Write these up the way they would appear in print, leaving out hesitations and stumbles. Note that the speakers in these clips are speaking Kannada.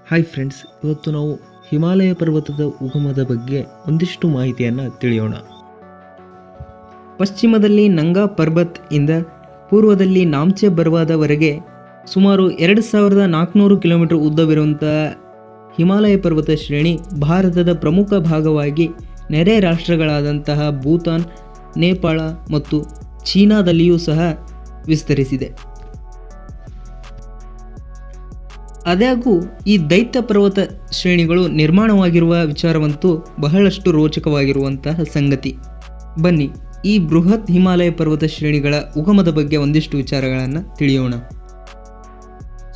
ಹಾಯ್ ಫ್ರೆಂಡ್ಸ್, ಇವತ್ತು ನಾವು ಹಿಮಾಲಯ ಪರ್ವತದ ಉಗಮದ ಬಗ್ಗೆ ಒಂದಿಷ್ಟು ಮಾಹಿತಿಯನ್ನು ತಿಳಿಯೋಣ. ಪಶ್ಚಿಮದಲ್ಲಿ ನಂಗಾ ಪರ್ಬತ್ ಇಂದ ಪೂರ್ವದಲ್ಲಿ ನಾಮ್ಚೆ ಬರ್ವಾದವರೆಗೆ ಸುಮಾರು 2400 ಕಿಲೋಮೀಟರ್ ಉದ್ದವಿರುವಂತಹ ಹಿಮಾಲಯ ಪರ್ವತ ಶ್ರೇಣಿ ಭಾರತದ ಪ್ರಮುಖ ಭಾಗವಾಗಿ ನೆರೆ ರಾಷ್ಟ್ರಗಳಾದಂತಹ ಭೂತಾನ್, ನೇಪಾಳ ಮತ್ತು ಚೀನಾದಲ್ಲಿಯೂ ಸಹ ವಿಸ್ತರಿಸಿದೆ. ಆದಾಗ್ಯೂ ಈ ದೈತ್ಯ ಪರ್ವತ ಶ್ರೇಣಿಗಳು ನಿರ್ಮಾಣವಾಗಿರುವ ವಿಚಾರವಂತೂ ಬಹಳಷ್ಟು ರೋಚಕವಾಗಿರುವಂತಹ ಸಂಗತಿ. ಬನ್ನಿ, ಈ ಬೃಹತ್ ಹಿಮಾಲಯ ಪರ್ವತ ಶ್ರೇಣಿಗಳ ಉಗಮದ ಬಗ್ಗೆ ಒಂದಿಷ್ಟು ವಿಚಾರಗಳನ್ನು ತಿಳಿಯೋಣ.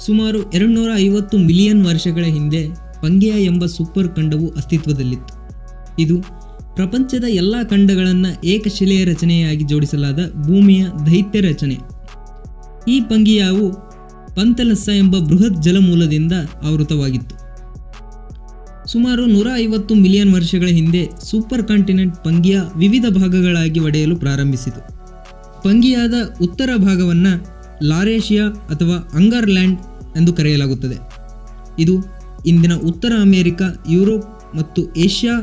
ಸುಮಾರು 250 ಮಿಲಿಯನ್ ವರ್ಷಗಳ ಹಿಂದೆ ಪಂಗೇಯ ಎಂಬ ಸೂಪರ್ ಖಂಡವು ಅಸ್ತಿತ್ವದಲ್ಲಿತ್ತು. ಇದು ಪ್ರಪಂಚದ ಎಲ್ಲ ಖಂಡಗಳನ್ನು ಏಕಶಿಲೆಯ ರಚನೆಯಾಗಿ ಜೋಡಿಸಲಾದ ಭೂಮಿಯ ದೈತ್ಯ ರಚನೆ. ಈ ಪಂಗೇಯವು ಪಂತಲಸ್ಸ ಎಂಬ ಬೃಹತ್ ಜಲಮೂಲದಿಂದ ಆವೃತವಾಗಿತ್ತು. ಸುಮಾರು 150 ಮಿಲಿಯನ್ ವರ್ಷಗಳ ಹಿಂದೆ ಸೂಪರ್ ಕಾಂಟಿನೆಂಟ್ ಪಂಗೇಯ ವಿವಿಧ ಭಾಗಗಳಾಗಿ ಒಡೆಯಲು ಪ್ರಾರಂಭಿಸಿತು. ಪಂಗೇಯದ ಉತ್ತರ ಭಾಗವನ್ನು ಲಾರೇಷಿಯಾ ಅಥವಾ ಅಂಗರ್ ಲ್ಯಾಂಡ್ ಎಂದು ಕರೆಯಲಾಗುತ್ತದೆ. ಇದು ಇಂದಿನ ಉತ್ತರ ಅಮೆರಿಕ, ಯುರೋಪ್ ಮತ್ತು ಏಷ್ಯಾ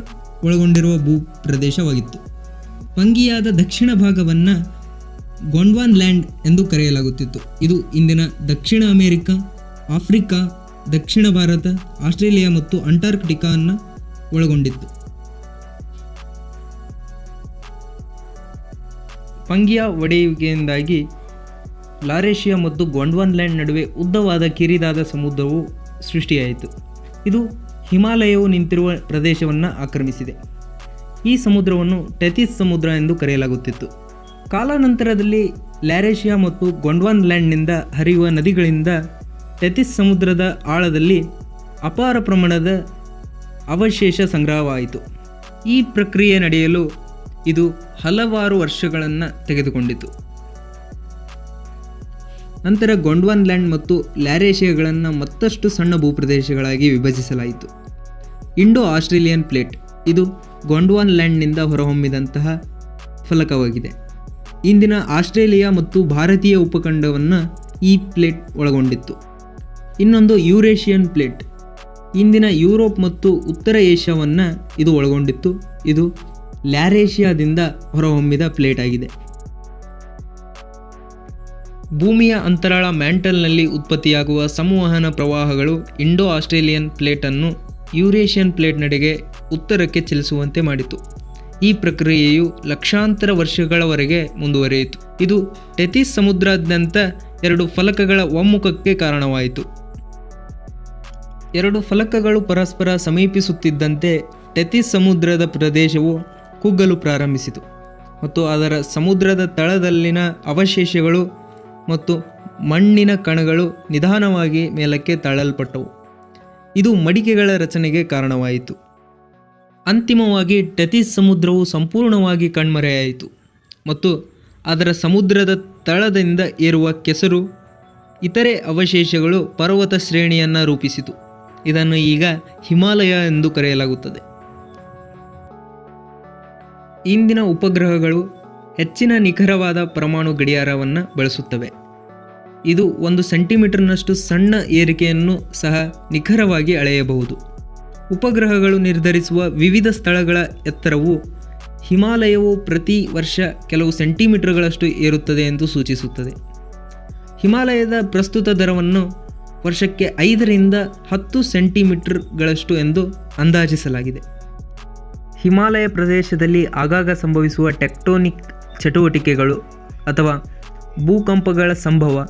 ಒಳಗೊಂಡಿರುವ ಭೂಪ್ರದೇಶವಾಗಿತ್ತು. ಪಂಗೇಯದ ದಕ್ಷಿಣ ಭಾಗವನ್ನು ಗೊಂಡ್ವಾನ್ ಲ್ಯಾಂಡ್ ಎಂದು ಕರೆಯಲಾಗುತ್ತಿತ್ತು. ಇದು ಇಂದಿನ ದಕ್ಷಿಣ ಅಮೆರಿಕ, ಆಫ್ರಿಕಾ, ದಕ್ಷಿಣ ಭಾರತ, ಆಸ್ಟ್ರೇಲಿಯಾ ಮತ್ತು ಅಂಟಾರ್ಕ್ಟಿಕಾವನ್ನು ಒಳಗೊಂಡಿತ್ತು. ಪಂಗೇಯ ಒಡೆಯುವಿಕೆಯಿಂದಾಗಿ ಲಾರೇಷಿಯಾ ಮತ್ತು ಗೊಂಡ್ವಾನ್ ಲ್ಯಾಂಡ್ ನಡುವೆ ಉದ್ದವಾದ ಕಿರಿದಾದ ಸಮುದ್ರವು ಸೃಷ್ಟಿಯಾಯಿತು. ಇದು ಹಿಮಾಲಯವು ನಿಂತಿರುವ ಪ್ರದೇಶವನ್ನು ಆಕ್ರಮಿಸಿದೆ. ಈ ಸಮುದ್ರವನ್ನು ಟೆಥಿಸ್ ಸಮುದ್ರ ಎಂದು ಕರೆಯಲಾಗುತ್ತಿತ್ತು. ಕಾಲಾನಂತರದಲ್ಲಿ ಲಾರೇಷಿಯಾ ಮತ್ತು ಗೊಂಡ್ವಾನ್ ಲ್ಯಾಂಡ್ನಿಂದ ಹರಿಯುವ ನದಿಗಳಿಂದ ಟೆಥಿಸ್ ಸಮುದ್ರದ ಆಳದಲ್ಲಿ ಅಪಾರ ಪ್ರಮಾಣದ ಅವಶೇಷ ಸಂಗ್ರಹವಾಯಿತು. ಈ ಪ್ರಕ್ರಿಯೆ ನಡೆಯಲು ಇದು ಹಲವಾರು ವರ್ಷಗಳನ್ನು ತೆಗೆದುಕೊಂಡಿತು. ನಂತರ ಗೊಂಡ್ವಾನ್ ಲ್ಯಾಂಡ್ ಮತ್ತು ಲಾರೇಷಿಯಾಗಳನ್ನು ಮತ್ತಷ್ಟು ಸಣ್ಣ ಭೂಪ್ರದೇಶಗಳಾಗಿ ವಿಭಜಿಸಲಾಯಿತು. ಇಂಡೋ ಆಸ್ಟ್ರೇಲಿಯನ್ ಪ್ಲೇಟ್ ಇದು ಗೊಂಡ್ವಾನ್ ಲ್ಯಾಂಡ್ನಿಂದ ಹೊರಹೊಮ್ಮಿದಂತಹ ಫಲಕವಾಗಿದೆ. ಇಂದಿನ ಆಸ್ಟ್ರೇಲಿಯಾ ಮತ್ತು ಭಾರತೀಯ ಉಪಖಂಡವನ್ನು ಈ ಪ್ಲೇಟ್ ಒಳಗೊಂಡಿತ್ತು. ಇನ್ನೊಂದು ಯುರೇಷಿಯನ್ ಪ್ಲೇಟ್ ಇಂದಿನ ಯುರೋಪ್ ಮತ್ತು ಉತ್ತರ ಏಷ್ಯಾವನ್ನು ಇದು ಒಳಗೊಂಡಿತ್ತು. ಇದು ಲಾರೇಷಿಯಾದಿಂದ ಹೊರಹೊಮ್ಮಿದ ಪ್ಲೇಟ್ ಆಗಿದೆ. ಭೂಮಿಯ ಅಂತರಾಳ ಮ್ಯಾಂಟಲ್ನಲ್ಲಿ ಉತ್ಪತ್ತಿಯಾಗುವ ಸಂವಹನ ಪ್ರವಾಹಗಳು ಇಂಡೋ ಆಸ್ಟ್ರೇಲಿಯನ್ ಪ್ಲೇಟನ್ನು ಯುರೇಷಿಯನ್ ಪ್ಲೇಟ್ ನಡೆಗೆ ಉತ್ತರಕ್ಕೆ ಚಲಿಸುವಂತೆ ಮಾಡಿತು. ಈ ಪ್ರಕ್ರಿಯೆಯು ಲಕ್ಷಾಂತರ ವರ್ಷಗಳವರೆಗೆ ಮುಂದುವರಿಯಿತು. ಇದು ಟೆಥಿಸ್ ಸಮುದ್ರಾದ್ಯಂತ 2 ಫಲಕಗಳ ಒಮ್ಮುಖಕ್ಕೆ ಕಾರಣವಾಯಿತು. 2 ಫಲಕಗಳು ಪರಸ್ಪರ ಸಮೀಪಿಸುತ್ತಿದ್ದಂತೆ ಟೆಥಿಸ್ ಸಮುದ್ರದ ಪ್ರದೇಶವು ಕುಗ್ಗಲು ಪ್ರಾರಂಭಿಸಿತು ಮತ್ತು ಅದರ ಸಮುದ್ರದ ತಳದಲ್ಲಿನ ಅವಶೇಷಗಳು ಮತ್ತು ಮಣ್ಣಿನ ಕಣಗಳು ನಿಧಾನವಾಗಿ ಮೇಲಕ್ಕೆ ತಳ್ಳಲ್ಪಟ್ಟವು. ಇದು ಮಡಿಕೆಗಳ ರಚನೆಗೆ ಕಾರಣವಾಯಿತು. ಅಂತಿಮವಾಗಿ ಟೆಥಿಸ್ ಸಮುದ್ರವು ಸಂಪೂರ್ಣವಾಗಿ ಕಣ್ಮರೆಯಾಯಿತು ಮತ್ತು ಅದರ ಸಮುದ್ರದ ತಳದಿಂದ ಏರುವ ಕೆಸರು ಇತರೆ ಅವಶೇಷಗಳು ಪರ್ವತ ಶ್ರೇಣಿಯನ್ನು ರೂಪಿಸಿತು. ಇದನ್ನು ಈಗ ಹಿಮಾಲಯ ಎಂದು ಕರೆಯಲಾಗುತ್ತದೆ. ಇಂದಿನ ಉಪಗ್ರಹಗಳು ಹೆಚ್ಚಿನ ನಿಖರವಾದ ಪರಮಾಣು ಗಡಿಯಾರವನ್ನು ಬಳಸುತ್ತವೆ. ಇದು 1 ಸೆಂಟಿಮೀಟರ್ನಷ್ಟು ಸಣ್ಣ ಏರಿಕೆಯನ್ನು ಸಹ ನಿಖರವಾಗಿ ಅಳೆಯಬಹುದು. ಉಪಗ್ರಹಗಳು ನಿರ್ಧರಿಸುವ ವಿವಿಧ ಸ್ಥಳಗಳ ಎತ್ತರವು ಹಿಮಾಲಯವು ಪ್ರತಿ ವರ್ಷ ಕೆಲವು ಸೆಂಟಿಮೀಟರ್ಗಳಷ್ಟು ಏರುತ್ತದೆ ಎಂದು ಸೂಚಿಸುತ್ತದೆ. ಹಿಮಾಲಯದ ಪ್ರಸ್ತುತ ದರವನ್ನು ವರ್ಷಕ್ಕೆ 5 ರಿಂದ 10 ಸೆಂಟಿಮೀಟರ್ಗಳಷ್ಟು ಎಂದು ಅಂದಾಜಿಸಲಾಗಿದೆ. ಹಿಮಾಲಯ ಪ್ರದೇಶದಲ್ಲಿ ಆಗಾಗ ಸಂಭವಿಸುವ ಟೆಕ್ಟೋನಿಕ್ ಚಟುವಟಿಕೆಗಳು ಅಥವಾ ಭೂಕಂಪಗಳ ಸಂಭವ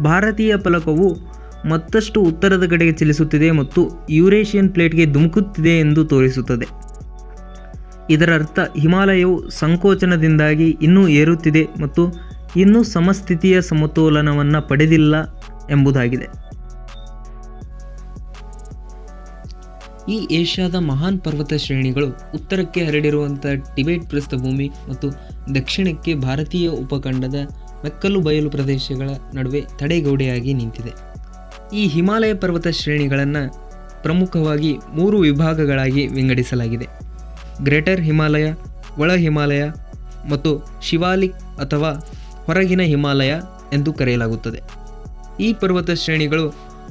ಭಾರತೀಯ ಫಲಕವು ಮತ್ತಷ್ಟು ಉತ್ತರದ ಕಡೆಗೆ ಚಲಿಸುತ್ತಿದೆ ಮತ್ತು ಯುರೇಷಿಯನ್ ಪ್ಲೇಟ್ಗೆ ಧುಮುಕುತ್ತಿದೆ ಎಂದು ತೋರಿಸುತ್ತದೆ. ಇದರರ್ಥ ಹಿಮಾಲಯವು ಸಂಕೋಚನದಿಂದಾಗಿ ಇನ್ನೂ ಏರುತ್ತಿದೆ ಮತ್ತು ಇನ್ನೂ ಸಮಸ್ಥಿತಿಯ ಸಮತೋಲನವನ್ನು ಪಡೆದಿಲ್ಲ ಎಂಬುದಾಗಿದೆ. ಈ ಏಷ್ಯಾದ ಮಹಾನ್ ಪರ್ವತ ಶ್ರೇಣಿಗಳು ಉತ್ತರಕ್ಕೆ ಹರಡಿರುವಂಥ ಟಿಬೆಟ್ ಪ್ರಸ್ಥಭೂಮಿ ಮತ್ತು ದಕ್ಷಿಣಕ್ಕೆ ಭಾರತೀಯ ಉಪಖಂಡದ ಮೆಕ್ಕಲು ಬಯಲು ಪ್ರದೇಶಗಳ ನಡುವೆ ತಡೆಗೋಡೆಯಾಗಿ ನಿಂತಿದೆ. ಈ ಹಿಮಾಲಯ ಪರ್ವತ ಶ್ರೇಣಿಗಳನ್ನು ಪ್ರಮುಖವಾಗಿ 3 ವಿಭಾಗಗಳಾಗಿ ವಿಂಗಡಿಸಲಾಗಿದೆ. ಗ್ರೇಟರ್ ಹಿಮಾಲಯ, ಒಳ ಹಿಮಾಲಯ ಮತ್ತು ಶಿವಾಲಿಕ್ ಅಥವಾ ಹೊರಗಿನ ಹಿಮಾಲಯ ಎಂದು ಕರೆಯಲಾಗುತ್ತದೆ. ಈ ಪರ್ವತ ಶ್ರೇಣಿಗಳು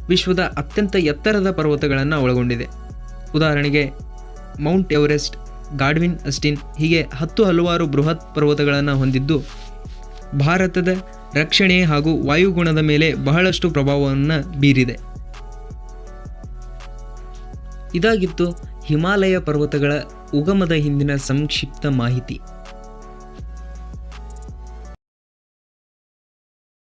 ವಿಶ್ವದ ಅತ್ಯಂತ ಎತ್ತರದ ಪರ್ವತಗಳನ್ನು ಒಳಗೊಂಡಿದೆ. ಉದಾಹರಣೆಗೆ ಮೌಂಟ್ ಎವರೆಸ್ಟ್, ಗಾಡ್ವಿನ್ ಅಸ್ಟಿನ್ ಹೀಗೆ ಹಲವಾರು ಬೃಹತ್ ಪರ್ವತಗಳನ್ನು ಹೊಂದಿದ್ದು ಭಾರತದ ರಕ್ಷಣೆ ಹಾಗೂ ವಾಯುಗುಣದ ಮೇಲೆ ಬಹಳಷ್ಟು ಪ್ರಭಾವವನ್ನು ಬೀರಿದೆ. ಇದಾಗಿತ್ತು ಹಿಮಾಲಯ ಪರ್ವತಗಳ ಉಗಮದ ಹಿಂದಿನ ಸಂಕ್ಷಿಪ್ತ ಮಾಹಿತಿ.